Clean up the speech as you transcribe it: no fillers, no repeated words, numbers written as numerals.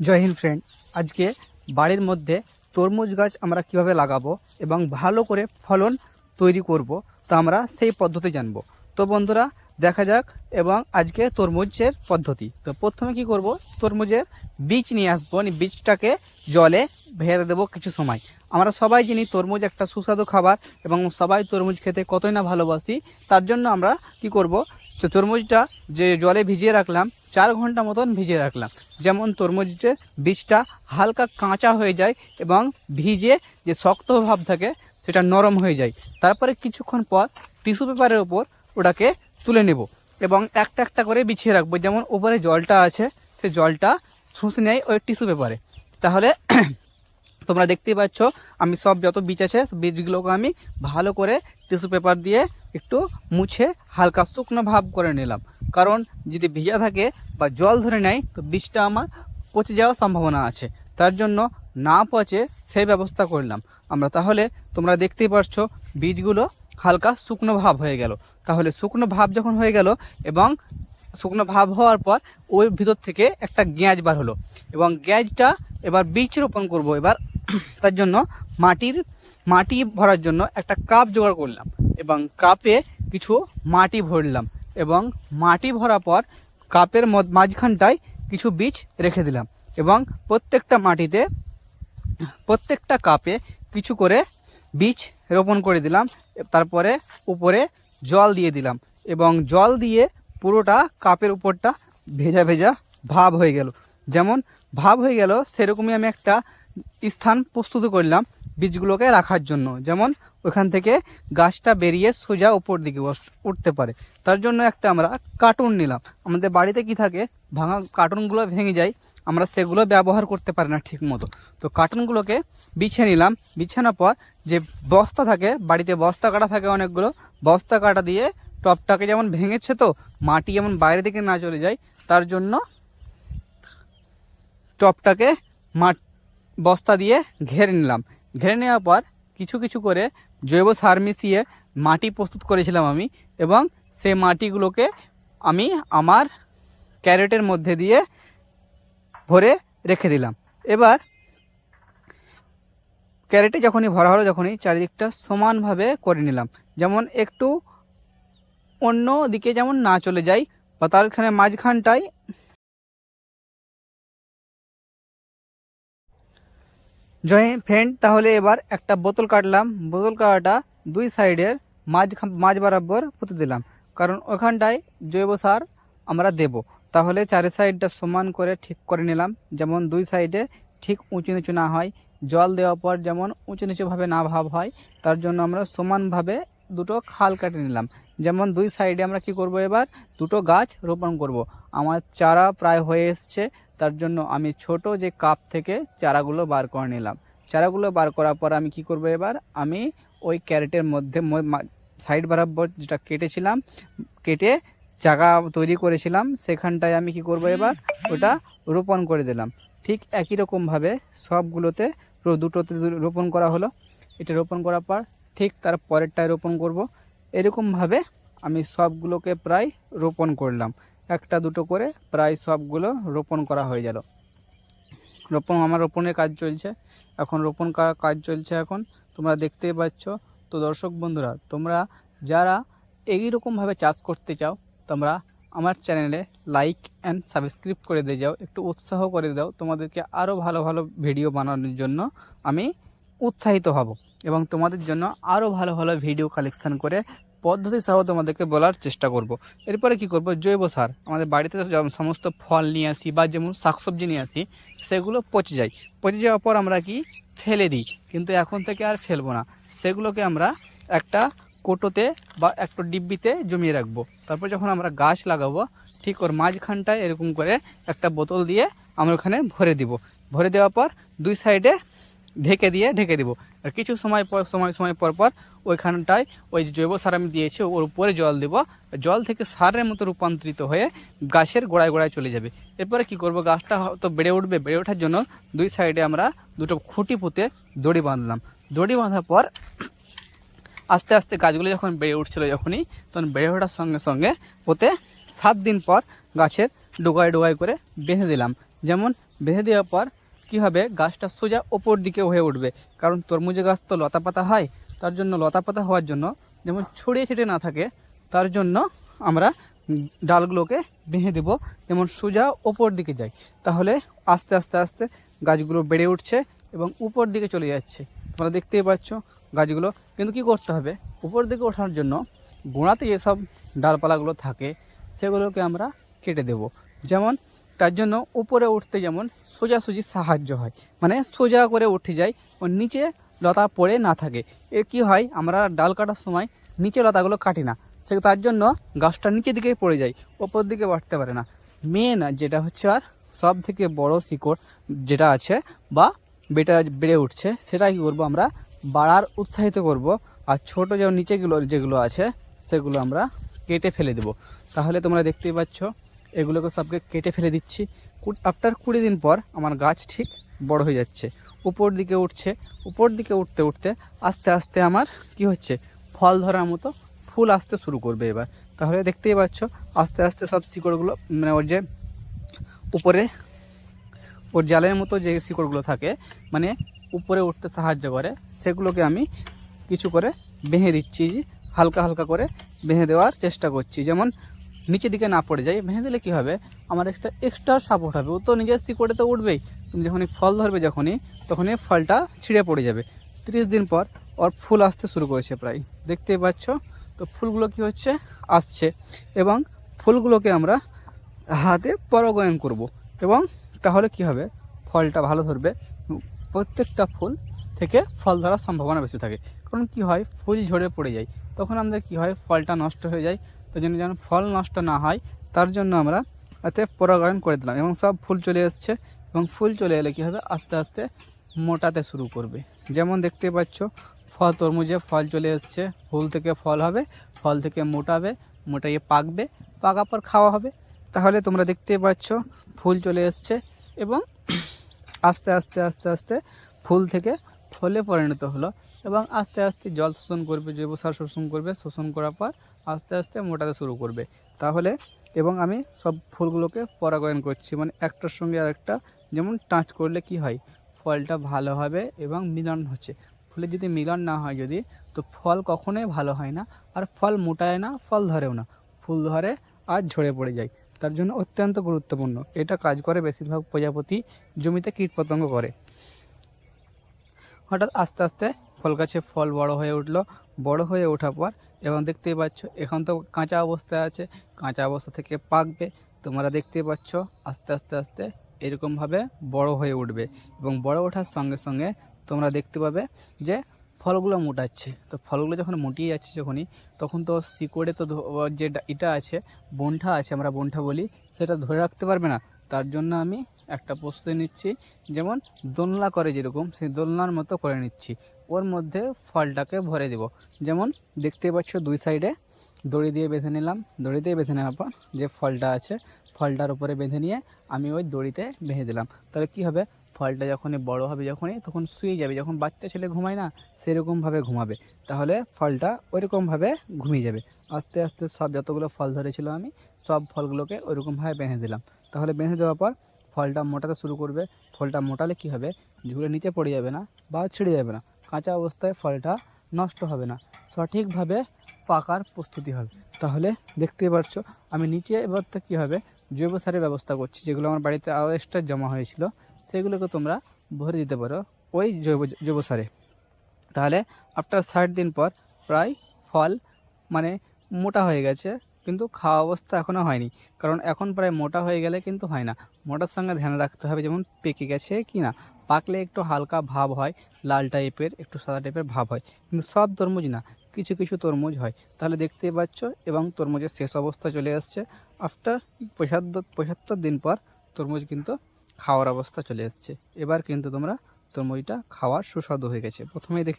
জয় Hind friend. আজকে বাড়ির মধ্যে তরমুজ গাছ আমরা কিভাবে লাগাবো এবং ভালো করে ফলন তৈরি করব, তো আমরা সেই পদ্ধতি জানবো। তো বন্ধুরা দেখা যাক। এবং আজকে তরমুজের পদ্ধতি, তো প্রথমে কি করব, তরমুজের বীজ নিয়ে আসবো। বীজটাকে জলে ভেজে দেবো কিছু সময়। আমরা সবাই জানি তরমুজ একটা সুস্বাদু খাবার এবং সবাই তরমুজ খেতে কতই না ভালোবাসি। তার জন্য আমরা কি করব, তরমুজটা যে জলে ভিজিয়ে রাখলাম 4 ঘন্টা মতন ভিজিয়ে রাখলাম, যেমন তরমুজের বীজটা হালকা কাঁচা হয়ে যায় এবং ভিজে যে শক্ত ভাব থাকে সেটা নরম হয়ে যায়। তারপরে কিছুক্ষণ পর টিস্যু পেপারের ওপর ওটাকে তুলে নেব এবং একটা একটা করে বিছিয়ে রাখবো, যেমন উপরে জলটা আছে সে জলটা শুষে নেয় ওই টিস্যু পেপারে। তাহলে তোমরা দেখতেই পাচ্ছ আমি সব যত বীজ আছে বীজগুলোকে আমি ভালো করে টিস্যু পেপার দিয়ে একটু মুছে হালকা শুকনো ভাব করে নিলাম। কারণ যদি ভিজা থাকে বা জল ধরে নেয় তো বীজটা আমার পচে যাওয়ার সম্ভাবনা আছে। তার জন্য না পচে সেই ব্যবস্থা করলাম আমরা। তাহলে তোমরা দেখতেই পাচ্ছ বীজগুলো হালকা শুকনো ভাব হয়ে গেল। তাহলে শুকনো ভাব যখন হয়ে গেল এবং শুকনো ভাব হওয়ার পর ওই ভিতর থেকে একটা গ্যাঁজ বার হলো এবং গ্যাঁজটা এবার বীজ রোপণ করব। এবার তার জন্য মাটি ভরার জন্য একটা কাপ জোগাড় করলাম এবং কাপে কিছু মাটি ভরলাম এবং মাটি ভরার পর কাপের মাঝখানটায় কিছু বীজ রেখে দিলাম এবং প্রত্যেকটা কাপে কিছু করে বীজ রোপণ করে দিলাম। তারপরে উপরে জল দিয়ে দিলাম এবং জল দিয়ে পুরোটা কাপের উপরটা ভেজা ভেজা ভাব হয়ে গেল। যেমন ভাব হয়ে গেল সেরকমই আমি একটা স্থান প্রস্তুত করলাম বীজগুলোকে রাখার জন্য, যেমন ওখান থেকে গাছটা বেরিয়ে সোজা উপর দিকে উঠতে পারে। তার জন্য একটা আমরা কার্টুন নিলাম। আমাদের বাড়িতে কি থাকে, ভাঙা কার্টুনগুলো ভেঙে যায়, আমরা সেগুলো ব্যবহার করতে পারি না ঠিক মতো। তো কার্টুনগুলোকে বিছিয়ে নিলাম। বিছানোর পর যে বস্তা থাকে, বাড়িতে বস্তা কাটা থাকে অনেকগুলো, বস্তা কাটা দিয়ে টপটাকে যেমন ভেঙেছে তো মাটি যেমন বাইরে দিকে না চলে যায় তার জন্য টপটাকে বস্তা দিয়ে ঘেরে নিলাম। ঘেরে নেওয়ার পর কিছু কিছু করে জৈব সার মিশিয়ে মাটি প্রস্তুত করেছিলাম আমি এবং সেই মাটিগুলোকে আমি আমার ক্যারেটের মধ্যে দিয়ে ভরে রেখে দিলাম। এবার ক্যারেটে যখনই ভরা হলো, যখনই চারিদিকটা সমানভাবে করে নিলাম, যেমন একটু অন্য দিকে যেমন না চলে যায় বা তারখানে মাঝখানটায় জয়েন্ট ফ্রেন্ড। তাহলে এবার একটা বোতল কাটলাম, বোতল কাটাটা দুই সাইডের মাঝ বরাবর পুঁতে দিলাম, কারণ ওখানটায় জৈব সার আমরা দেব। তাহলে চারি সাইডটা সমান করে ঠিক করে নিলাম, যেমন দুই সাইডে ঠিক উঁচু নিচু না হয়, জল দেওয়ার পর যেমন উঁচু নিচুভাবে না ভাব হয়, তার জন্য আমরা সমানভাবে দুটো খাল কেটে নিলাম। যেমন দুই সাইডে আমরা কি করব, এবার দুটো গাছ রোপণ করব। আমার চারা প্রায় হয়ে এসছে, তার জন্য আমি ছোট যে কাপ থেকে চারাগুলো বার করে নিলাম। চারাগুলো বার করার পর আমি কি করব, এবার আমি ওই ক্যারেটের মধ্যে সাইড বরাবর যেটা কেটে জায়গা তৈরি করেছিলাম সেখানটায় আমি কি করব, এবার ওটা রোপণ করে দিলাম। ঠিক একই রকমভাবে সবগুলোতে দুটোতে রোপণ করা হলো। এটা রোপণ করার পর ঠিক তার পরেরটায় রোপণ করব। এরকমভাবে আমি সবগুলোকে প্রায় রোপণ করলাম, একটা দুটো করে প্রায় সবগুলো রোপণ করা হয়ে গেল। আমার রোপণের কাজ চলছে এখন, এখন তোমরা দেখতেই পাচ্ছ। তো দর্শক বন্ধুরা, তোমরা যারা এইরকমভাবে চাষ করতে চাও তোমরা আমার চ্যানেলে লাইক অ্যান্ড সাবস্ক্রাইব করে দিয়ে যাও, একটু উৎসাহ করে দাও। তোমাদেরকে আরও ভালো ভালো ভিডিও বানানোর জন্য আমি উৎসাহিত হব এবং তোমাদের জন্য আরও ভালো ভালো ভিডিও কালেকশান করে পদ্ধতি সহ তোমাদেরকে বলার চেষ্টা করব। এরপরে কি করব, জৈব সার আমাদের বাড়িতে সমস্ত ফল নিয়ে আসি বা যেমন শাকসবজি নিয়ে আসি, সেগুলো পচে যায়। পচে যাওয়ার পর আমরা কি ফেলে দিই, কিন্তু এখন থেকে আর ফেলবো না। সেগুলোকে আমরা একটা কোটোতে বা একটা ডিব্বিতে জমিয়ে রাখবো। তারপর যখন আমরা গাছ লাগাবো ঠিক ওর মাঝখানটায় এরকম করে একটা বোতল দিয়ে আমরা ওখানে ভরে দিব। ভরে দেওয়ার পর দুই সাইডে ঢেকে দিব। আর কিছু সময় পর ওইখানটায় ওই জৈব সার আমি দিয়েছি ওর উপরে জল দেব। জল থেকে সারের মতো রূপান্তরিত হয়ে গাছের গোড়ায় চলে যাবে। এরপরে কি করব, গাছটা হয়তো বেড়ে উঠবে। বেড়ে ওঠার জন্য দুই সাইডে আমরা দুটো খুঁটি পুঁতে দড়ি বাঁধলাম। দড়ি বাঁধার পর আস্তে আস্তে গাছগুলো যখন বেড়ে উঠছিল তখন বেড়ে ওঠার সঙ্গে সঙ্গে ওতে 7 দিন পর গাছের ডোগায় করে বেঁধে দিলাম। যেমন বেঁধে দেওয়ার পর কী হবে, গাছটা সোজা ওপর দিকে হয়ে উঠবে। কারণ তরমুজের গাছ তো লতা পাতা হয়, তার জন্য লতা পাতা হওয়ার জন্য যেমন ছড়িয়ে ছিটে না থাকে, তার জন্য আমরা ডালগুলোকে বেঁধে দেবো যেমন সোজা ওপর দিকে যায়। তাহলে আস্তে আস্তে আস্তে গাছগুলো বেড়ে উঠছে এবং উপর দিকে চলে যাচ্ছে। তোমরা দেখতেই পাচ্ছ গাছগুলো। কিন্তু কী করতে হবে, উপর দিকে ওঠার জন্য গোড়াতে যেসব ডালপালাগুলো থাকে সেগুলোকে আমরা কেটে দেব। যেমন তার জন্য উপরে উঠতে যেমন সোজাসুজি সাহায্য হয়, মানে সোজা করে উঠে যায় ও নিচে লতা পড়ে না থাকে। এর কি হয়, আমরা ডাল কাটার সময় নিচে লতাগুলো কাটি না, তার জন্য গাছটা নিচের দিকেই পড়ে যায়, ওপর দিকে বাড়তে পারে না। মেন যেটা হচ্ছে আর সব থেকে বড় শিকড় যেটা আছে বা বেড়ে উঠছে, সেটা কী করবো, আমরা বাড়ার উৎসাহিত করব। আর ছোটো যে নিচেগুলো যেগুলো আছে সেগুলো আমরা কেটে ফেলে দেবো। তাহলে তোমরা দেখতেই পাচ্ছ এগুলোকে সবকে কেটে ফেলে দিচ্ছি। আফটার 20 দিন পর আমার গাছ ঠিক বড় হয়ে যাচ্ছে, উপর দিকে উঠছে। উপর দিকে উঠতে উঠতে আস্তে আস্তে আমার কি হচ্ছে, ফল ধরার মতো ফুল আসতে শুরু করবে এবার। তাহলে দেখতেই পাচ্ছ আস্তে আস্তে সব শিকড়গুলো, মানে ওর যে উপরে ওর জালের মতো যে শিকড়গুলো থাকে, মানে উপরে উঠতে সাহায্য করে, সেগুলোকে আমি কিছু করে বেঁধে দিচ্ছি, হালকা হালকা করে বেঁধে দেওয়ার চেষ্টা করছি, যেমন নিচের দিকে না পড়ে যায়। বেঁধে দিলে কী হবে, আমার একটা এক্সট্রা সাপোর্ট হবে। ও তো নিজের শিকড়ে তো উঠবেই, তুমি যখনই ফল ধরবে তখনই ফলটা ছিঁড়ে পড়ে যাবে। 30 দিন পর ওর ফুল আসতে শুরু করেছে প্রায়, দেখতেই পাচ্ছ। তো ফুলগুলো কি হচ্ছে, আসছে, এবং ফুলগুলোকে আমরা হাতে পরাগায়ন করব, এবং তাহলে কি হবে, ফলটা ভালো ধরবে। প্রত্যেকটা ফুল থেকে ফল ধরার সম্ভাবনা বেশি থাকে। কারণ কি হয়, ফুল ঝরে পড়ে যায়, তখন আমাদের কি হয়, ফলটা নষ্ট হয়ে যায়। তো যেন ফল নষ্ট না হয় তার জন্য আমরা এতে পরাগায়ন করে দিলাম, এবং সব ফুল চলে এসছে। এবং ফুল চলে এলে কী হবে, আস্তে আস্তে মোটাতে শুরু করবে। যেমন দেখতে পাচ্ছ তরমুজে ফল চলে এসছে, ফুল থেকে ফল হবে, ফল থেকে মোটাবে, মোটাইয়ে পাকবে, পাকার পর খাওয়া হবে। তাহলে তোমরা দেখতে পাচ্ছ ফুল চলে এসছে, এবং আস্তে আস্তে আস্তে আস্তে ফুল থেকে ফলে পরিণত হলো, এবং আস্তে আস্তে জল শোষণ করবে, জৈব সার শোষণ করবে, শোষণ করার পর আস্তে আস্তে মোটাতে শুরু করবে। তাহলে এবং আমি সব ফুলগুলোকে পরাগায়ন করছি, মানে একটার সঙ্গে আরেকটা যেমন টাচ করলে কি হয়, ফলটা ভালো হবে এবং মিলন হচ্ছে। ফুলে যদি মিলন না হয় তো ফল কখনোই ভালো হয় না, আর ফল মোটায় না, ফল ধরেও না, ফুল ধরে আর ঝরে পড়ে যায়। তার জন্য অত্যন্ত গুরুত্বপূর্ণ এটা কাজ করে বেশিরভাগ প্রজাপতি জমিতে কীটপতঙ্গ করে। হঠাৎ আস্তে আস্তে ফল গাছে ফল বড় হয়ে উঠলো, বড় হয়ে ওঠার পর এবং দেখতেই পাচ্ছ এখন তো কাঁচা অবস্থায় আছে, কাঁচা অবস্থা থেকে পাকবে। তোমরা দেখতেই পাচ্ছ আস্তে আস্তে আস্তে এরকমভাবে বড় হয়ে উঠবে, এবং বড় ওঠার সঙ্গে সঙ্গে তোমরা দেখতে পাবে যে ফলগুলো মোটাচ্ছে। তো ফলগুলো যখন মুটিয়ে যাচ্ছে তখন তো শিকড়ে তো যে এটা আছে, বন্ঠা আছে, আমরা বন্ঠা বলি, সেটা ধরে রাখতে পারবে না। তার জন্য আমি একটা প্রস্তুতি নিচ্ছি, যেমন দোলনা করে যেরকম, সেই দোলনার মতো করে নিচ্ছি। ওর মধ্যে ফলটাকে ভরে দেব। যেমন দেখতে পাচ্ছ দুই সাইডে দড়ি দিয়ে বেঁধে নিলাম, দড়ি দিয়ে বেঁধে নেওয়ার পর যে ফলটা আছে, ফলটার উপরে বেঁধে নিয়ে আমি ওই দড়িতে বেঁধে দিলাম। তাহলে কি হবে, ফলটা যখনই বড় হবে তখন শুয়ে যাবে, যখন বাচ্চা ছেলে ঘুমায় না সেরকমভাবে ঘুমাবে। তাহলে ফলটা ওইরকমভাবে ঘুমিয়ে যাবে। আস্তে আস্তে সব যতগুলো ফল ধরেছিল আমি সব ফলগুলোকে ওইরকমভাবে বেঁধে দিলাম। তাহলে বেঁধে দেওয়ার পর ফলটা মোটাতে শুরু করবে। ফলটা মোটালে কি হবে, ঝুলে নিচে পড়ে যাবে না বা ছিঁড়ে যাবে না, কাঁচা অবস্থায় ফলটা নষ্ট হবে না, সঠিকভাবে পাকার প্রস্তুতি হবে। তাহলে দেখতেই পাচ্ছ আমি নিচে এবার তো কী হবে, জৈব সারের ব্যবস্থা করছি, যেগুলো আমার বাড়িতে আরও এক্সট্রা জমা হয়েছিল সেগুলোকে তোমরা ভরে দিতে পারো ওই জৈব সারে। তাহলে আফটার 60 দিন পর প্রায় ফল মানে মোটা হয়ে গেছে, কিন্তু খাওয়া অবস্থা এখনও হয়নি। কারণ এখন প্রায় মোটা হয়ে গেলে কিন্তু হয় না, মোটার সঙ্গে ধ্যান রাখতে হবে যেমন পেকে গেছে কি না। পাকলে একটু হালকা ভাব হয়, লাল টাইপের একটু সাদা টাইপের ভাব হয়, কিন্তু সব তরমুজ না, কিছু কিছু তরমুজ হয়। তাহলে দেখতেই পাচ্ছ, এবং তরমুজের শেষ অবস্থা চলে আসছে। আফটার 75 দিন পর তরমুজ কিন্তু খাওয়ার অবস্থা চলে এসছে। এবার কিন্তু তোমরা তরমুজটা খাওয়ার সুস্বাদু হয়ে গেছে। প্রথমেই দেখে